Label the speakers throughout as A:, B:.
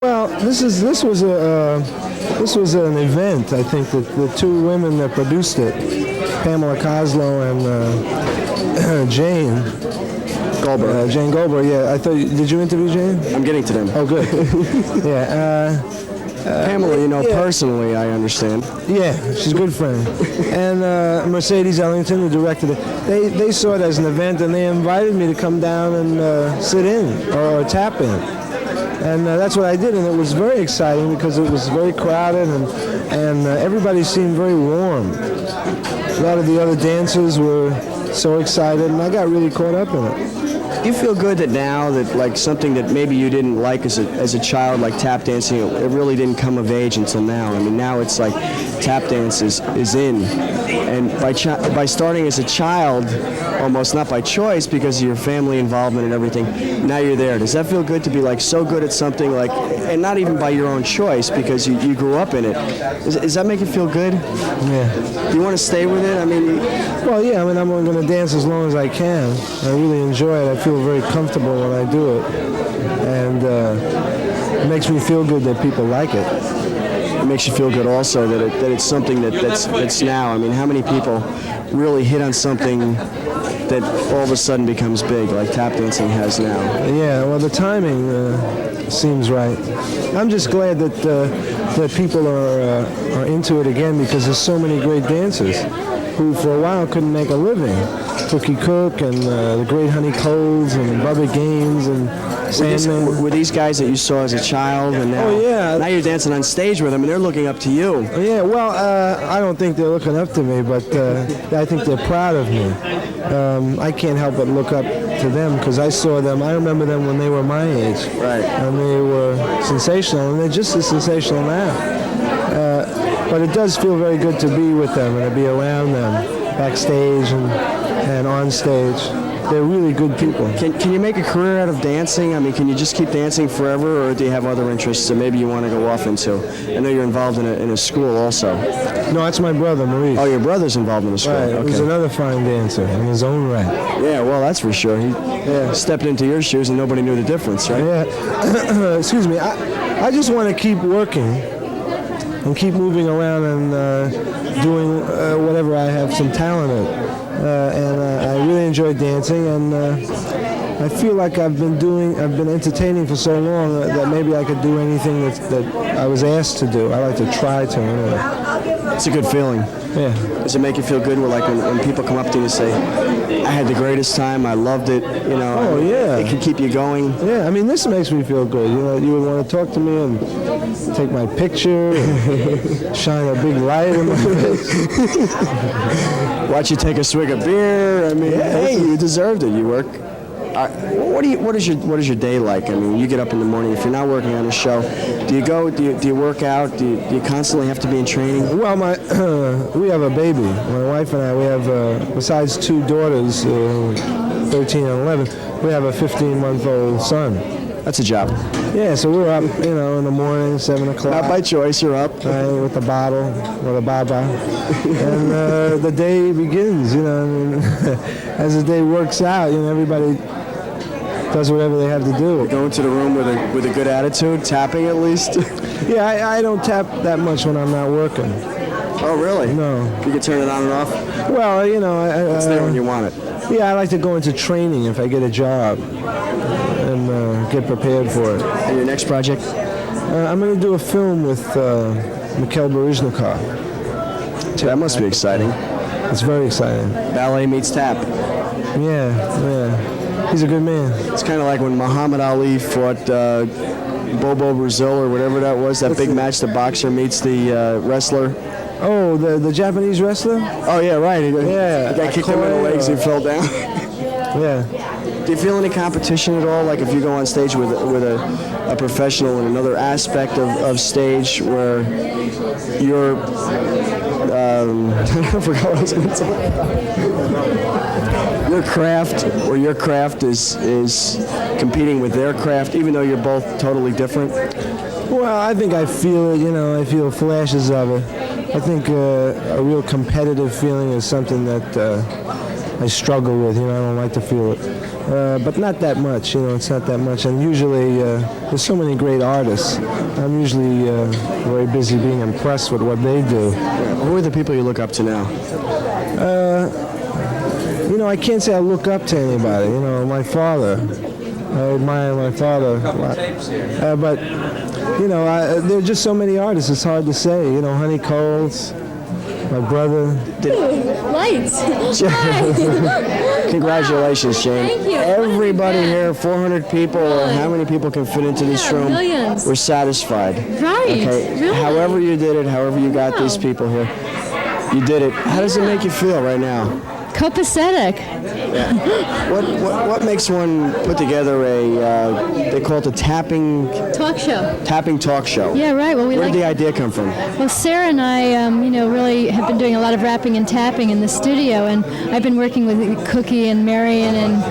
A: Well, this was an event. I think that the two women that produced it, Pamela Coslow and Jane
B: Goldberg.
A: Jane Goldberg. Yeah, I thought. Did you interview Jane?
B: I'm getting to them.
A: Oh, good. Yeah.
B: Pamela, personally, I understand.
A: Yeah, she's a good friend. And Mercedes Ellington, the director, they saw it as an event, and they invited me to come down and sit in or tap in. And that's what I did, and it was very exciting because it was very crowded, and everybody seemed very warm. A lot of the other dancers were so excited, and I got really caught up in it.
B: Do you feel good that now that like something that maybe you didn't like as a child, like tap dancing, it really didn't come of age until now? I mean, now it's like tap dance is in, and by starting as a child, almost not by choice because of your family involvement and everything, now you're there. Does that feel good to be like so good at something like, and not even by your own choice because you grew up in it? Does that make you feel good?
A: Yeah.
B: Do you want to stay with it? I mean,
A: well, yeah. I mean, I'm going to dance as long as I can. I really enjoy it. I feel very comfortable when I do it, and it makes me feel good that people like it.
B: It makes you feel good also that it's something that's now. I mean, how many people really hit on something that all of a sudden becomes big, like tap dancing has now?
A: Yeah, well, the timing seems right. I'm just glad that people are into it again because there's so many great dancers who for a while couldn't make a living. Cookie Cook and the great Honey Coles and Bubba Gaines and Sandman.
B: Were these guys that you saw as a child and now, now you're dancing on stage with them and they're looking up to you?
A: Yeah, well, I don't think they're looking up to me, but I think they're proud of me. I can't help but look up to them because I saw them. I remember them when they were my age.
B: Right.
A: And they were sensational, and they're just as sensational now. But it does feel very good to be with them and to be around them, backstage and on stage. They're really good people.
B: Can you make a career out of dancing? I mean, can you just keep dancing forever, or do you have other interests that maybe you want to go off into? I know you're involved in a school also.
A: No, that's my brother, Maurice.
B: Oh, your brother's involved in a school.
A: Right,
B: okay.
A: He's another fine dancer in his own right.
B: Yeah, well, that's for sure. He stepped into your shoes and nobody knew the difference, right?
A: Yeah. Excuse me. I just want to keep working and keep moving around and doing whatever I have some talent in. I really enjoy dancing, and I feel like I've been entertaining for so long that maybe I could do anything that I was asked to do. I like to try to, anyway.
B: It's a good feeling.
A: Yeah.
B: Does it make you feel good when people come up to you and say, I had the greatest time, I loved it,
A: Oh, yeah.
B: It can keep you going?
A: Yeah, I mean, this makes me feel good. You would want to talk to me and take my picture, shine a big light in my face.
B: Watch you take a swig of beer. I mean, hey, you deserved it. You work. What is your day like? I mean, you get up in the morning. If you're not working on a show, do you work out? Do you constantly have to be in training?
A: Well, we have a baby. My wife and I, we have besides two daughters, 13 and 11, we have a 15-month-old son.
B: That's a job.
A: Yeah, so we're up, in the morning, 7 o'clock.
B: Not by choice, you're up.
A: With the bottle, with a baba. And the day begins, as the day works out, everybody does whatever they have to do.
B: You go into the room with a good attitude, tapping at least?
A: Yeah, I don't tap that much when I'm not working.
B: Oh, really?
A: No.
B: You can turn it on and off?
A: Well,
B: it's there when you want it.
A: Yeah, I like to go into training if I get a job and get prepared for it.
B: And your next project?
A: I'm going to do a film with Mikhail Baryshnikov.
B: That must be exciting.
A: It's very exciting.
B: Ballet meets tap.
A: Yeah. He's a good man.
B: It's kind of like when Muhammad Ali fought Bobo Brazil or whatever that was, that big match, the boxer meets the wrestler.
A: Oh, the Japanese wrestler?
B: Oh, yeah, right.
A: Yeah.
B: The guy kicked him in the legs and he fell down.
A: Yeah.
B: Do you feel any competition at all? Like if you go on stage with a professional in another aspect of stage where you're... I forgot what I was going to say. Your craft is competing with their craft, even though you're both totally different?
A: Well, I think I feel it, I feel flashes of it. I think a real competitive feeling is something that I struggle with. I don't like to feel it, but not that much. It's not that much. And usually, there's so many great artists. I'm usually very busy being impressed with what they do.
B: Who are the people you look up to now?
A: I can't say I look up to anybody. My father. I admire my father a lot. But there are just so many artists. It's hard to say. Honey Coles, my brother.
C: Lights.
B: Congratulations, Jane.
C: Thank you.
B: Everybody here, 400 people, or how many people can fit into this room?
C: Millions.
B: We're satisfied.
C: Right.
B: Okay.
C: Really?
B: However you did it, however you got these people here, you did it. How does it make you feel right now?
C: Copacetic.
B: What makes one put together they call it the tapping talk show?
C: Yeah, right. Well,
B: Where did the idea come from?
C: Well, Sarah and I, really have been doing a lot of rapping and tapping in the studio, and I've been working with Cookie and Marion and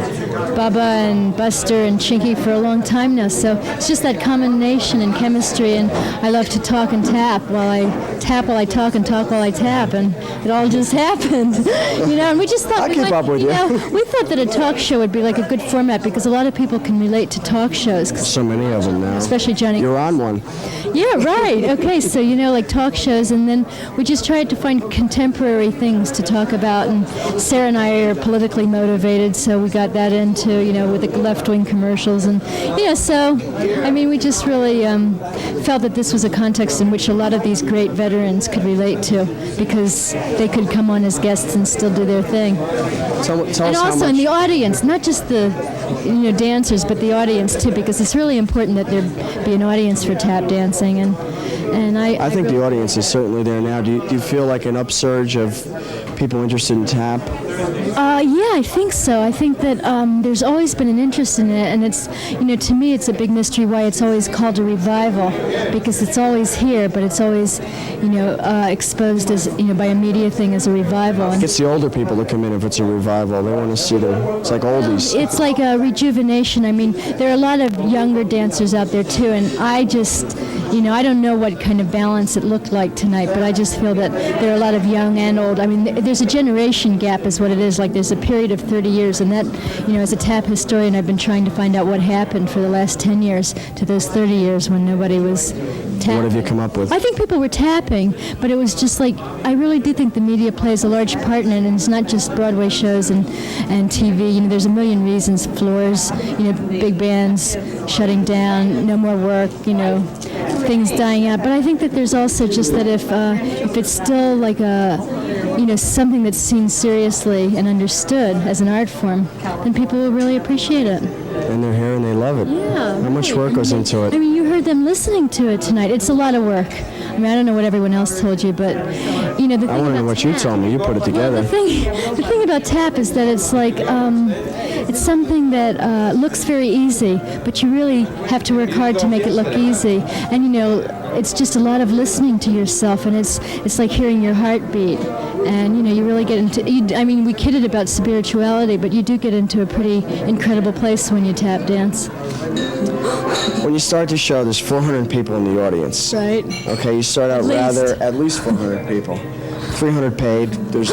C: Bubba and Buster and Chinky for a long time now. So it's just that combination in chemistry, and I love to talk and tap while I talk and talk while I tap, and it all just happened. And we just thought
B: I keep up with you.
C: We thought that a talk show would be like a good format because a lot of people can relate to talk shows.
B: So many of them now.
C: Especially Johnny.
B: You're on one.
C: Yeah, right. Okay, so like talk shows, and then we just tried to find contemporary things to talk about, and Sarah and I are politically motivated, so we got that into, with the left-wing commercials, and, so, we just really felt that this was a context in which a lot of these great veterans could relate to, because they could come on as guests and still do their thing.
B: Tell us
C: And
B: how
C: also
B: much.
C: in the audience, not just the dancers, but the audience too, because it's really important that there be an audience for tap dancing. And
B: I think the audience is certainly there now. Do you feel like an upsurge of people interested in tap?
C: Yeah, I think so. I think that there's always been an interest in it, and it's, to me, it's a big mystery why it's always called a revival, because it's always here, but it's always, exposed as, by a media thing as a revival. And
B: It's the older people that come in if it's a revival. They want to see it's like oldies.
C: it's like a rejuvenation. There are a lot of younger dancers out there too, and I just, I don't know what kind of balance it looked like tonight, but I just feel that there are a lot of young and old. There's a generation gap is what it is. Like there's a period of 30 years, and that, as a tap historian, I've been trying to find out what happened for the last 10 years to those 30 years when nobody was tapping.
B: What have you come up with?
C: I think people were tapping, but it was just like, I really do think the media plays a large part in it, and it's not just Broadway shows and TV. There's a million reasons. Floors, big bands shutting down, no more work, things dying out. But I think that there's also just that if it's still like something that's seen seriously and understood as an art form, then people will really appreciate it.
B: And they're here and they love it.
C: Yeah.
B: How much work goes into it?
C: You heard them listening to it tonight. It's a lot of work. I don't know what everyone else told you, but the thing
B: I want to know what you told me. You put it together.
C: The thing about tap is that it's like it's something that looks very easy, but you really have to work hard to make it look easy. And it's just a lot of listening to yourself, and it's like hearing your heartbeat. And you really get into. We kidded about spirituality, but you do get into a pretty incredible place when you tap dance.
B: When you start the show, there's 400 people in the audience.
C: Right.
B: Okay, you start out at least 400 people. 300 paid,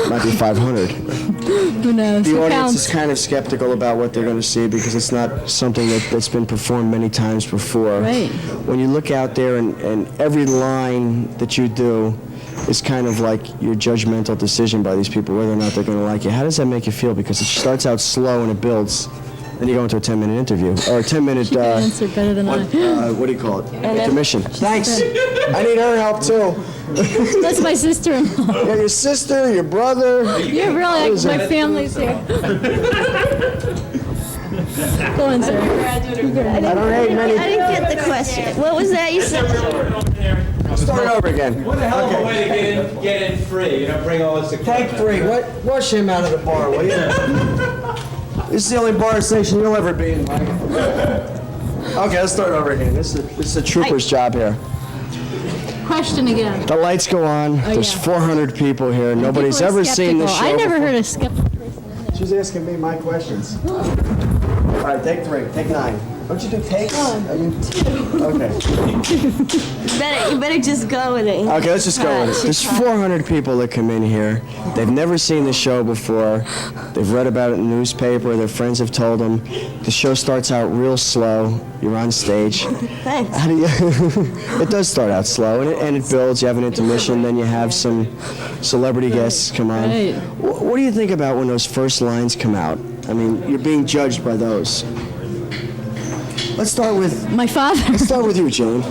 B: might be 500.
C: Who knows?
B: The
C: Who
B: audience
C: counts?
B: is kind of skeptical about what they're going to see because it's not something that's been performed many times before.
C: Right.
B: When you look out there and every line that you do is kind of like your judgmental decision by these people whether or not they're going to like you. How does that make you feel? Because it starts out slow and it builds. Then you go into a 10-minute interview or a 10-minute.
C: She can answer better than I.
B: What do you call it? Intermission. Thanks. I need her help too.
C: That's my sister-in-law.
B: Yeah, your sister, your brother.
C: You're really like my family's here. Go on, sir.
B: I don't hate many.
D: I didn't get the question. What was that you said?
B: Start over again.
E: What a hell of a way to get in free, bring all this to
B: Take 3. Wash him out of the bar, will you? This is the only bar station you'll ever be in, Mike. Okay, let's start over again. This is a trooper's job here.
C: Question again.
B: The lights go on. There's
C: yeah.
B: 400 people here. Nobody's ever seen this show.
C: I never
B: before.
C: heard a skeptical person.
B: She's asking me my questions. All right, take 3. Take 9. Don't you do takes? Okay.
D: You better just go with it.
B: Okay, let's just go with it. There's 400 people that come in here. They've never seen the show before. They've read about it in the newspaper. Their friends have told them. The show starts out real slow. You're on stage.
D: Thanks.
B: How do you? It does start out slow, and it builds. You have an intermission, then you have some celebrity guests come on.
C: Right.
B: What do you think about when those first lines come out? I mean, you're being judged by those. Let's start with
C: My father.
B: Let's start with you, Jane.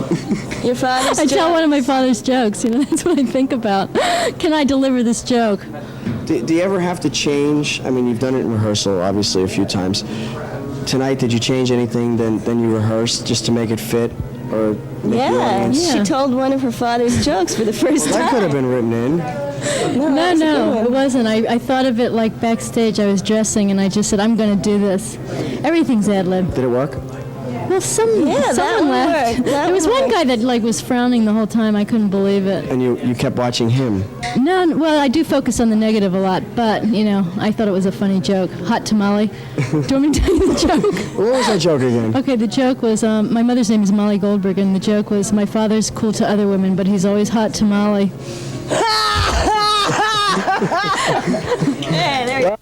D: Your father's
C: I tell
D: joke.
C: one of my father's jokes. That's what I think about. Can I deliver this joke?
B: Do you ever have to change? I mean, you've done it in rehearsal, obviously, a few times. Tonight, did you change anything than you rehearsed just to make it fit, or make the
D: Yeah,
B: audience?
D: she told one of her father's jokes for the first
B: That
D: time.
B: could have been written in.
C: No, it wasn't. I thought of it like backstage. I was dressing, and I just said, I'm going to do this. Everything's ad-lib.
B: Did it work?
C: Well, someone
D: that one
C: left.
D: worked. That
C: There was
D: one
C: one guy that was frowning the whole time. I couldn't believe it.
B: And you kept watching him.
C: No, well, I do focus on the negative a lot, but, I thought it was a funny joke. Hot tamale. Do you want me to tell you the joke?
B: What was that joke again?
C: Okay, the joke was, my mother's name is Molly Goldberg, and the joke was, my father's cool to other women, but he's always hot tamale.
D: Hey, there you go.